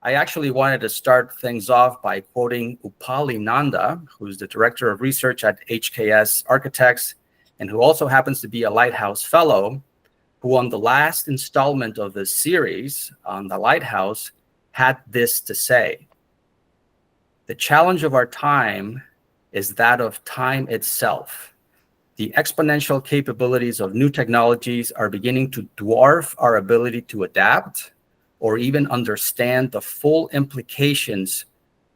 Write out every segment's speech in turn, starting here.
I actually wanted to start things off by quoting Upali Nanda, who's the director of research at HKS Architects, and who also happens to be a Lighthouse Fellow, who on the last installment of the series on the Lighthouse had this to say: "The challenge of our time is that of time itself. The exponential capabilities of new technologies are beginning to dwarf our ability to adapt or even understand the full implications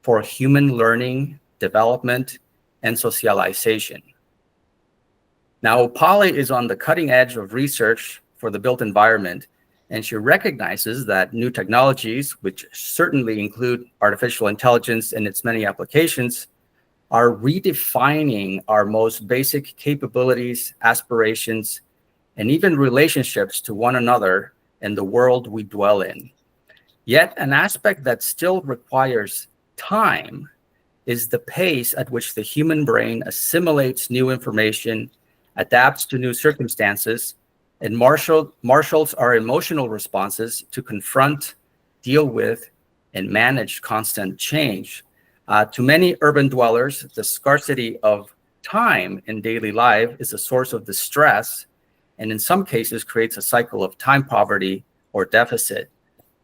for human learning, development, and socialization." Now, Upali is on the cutting edge of research for the built environment, and she recognizes that new technologies, which certainly include artificial intelligence and its many applications, are redefining our most basic capabilities, aspirations, and even relationships to one another and the world we dwell in. Yet an aspect that still requires time is the pace at which the human brain assimilates new information, adapts to new circumstances, and marshals our emotional responses to confront, deal with, and manage constant change. To many urban dwellers, the scarcity of time in daily life is a source of distress, and in some cases creates a cycle of time poverty or deficit.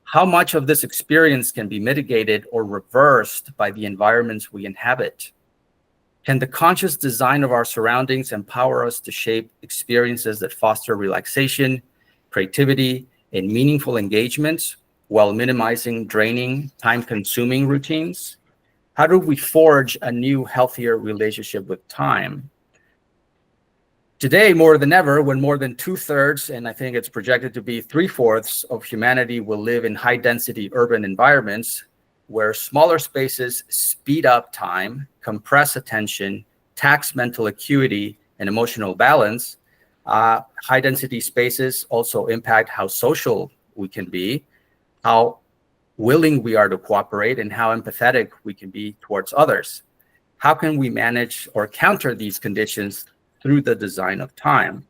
How much of this experience can be mitigated or reversed by the environments we inhabit? Can the conscious design of our surroundings empower us to shape experiences that foster relaxation, creativity, and meaningful engagement while minimizing draining, time-consuming routines? How do we forge a new, healthier relationship with time? Today, more than ever, when more than 2/3, and I think it's projected to be 3/4 of humanity will live in high-density urban environments where smaller spaces speed up time, compress attention, tax mental acuity and emotional balance. High-density spaces also impact how social we can be, how willing we are to cooperate, and how empathetic we can be towards others. How can we manage or counter these conditions through the design of time?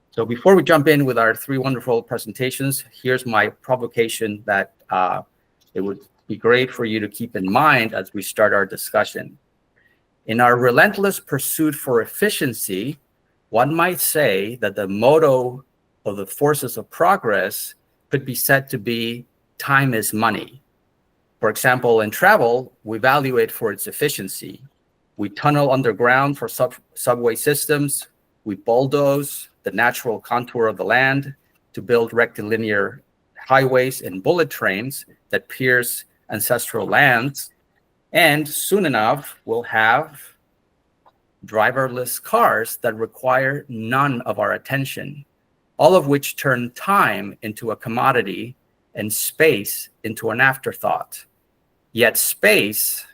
So before we jump in with our three wonderful presentations, here's my provocation that it would be great for you to keep in mind as we start our discussion. In our relentless pursuit for efficiency, one might say that the motto of the forces of progress could be said to be time is money. For example, in travel, we value it for its efficiency. We tunnel underground for subway systems. We bulldoze the natural contour of the land to build rectilinear highways and bullet trains that pierce ancestral lands. And soon enough, we'll have driverless cars that require none of our attention, all of which turn time into a commodity and space into an afterthought. Yet space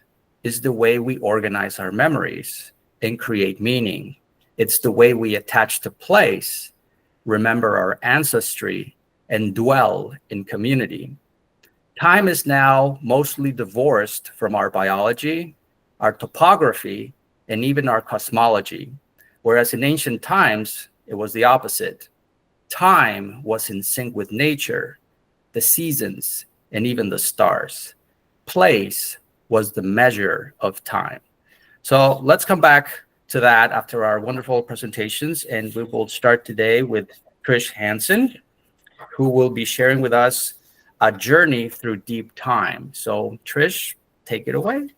is the way we organize our memories and create meaning. It's the way we attach to place, remember our ancestry, and dwell in community. Time is now mostly divorced from our biology, our topography, and even our cosmology, whereas in ancient times, it was the opposite. Time was in sync with nature, the seasons, and even the stars. Place was the measure of time. So let's come back to that after our wonderful presentations, and we will start today with Trish Hansen, who will be sharing with us a journey through deep time. So Trish, take it away.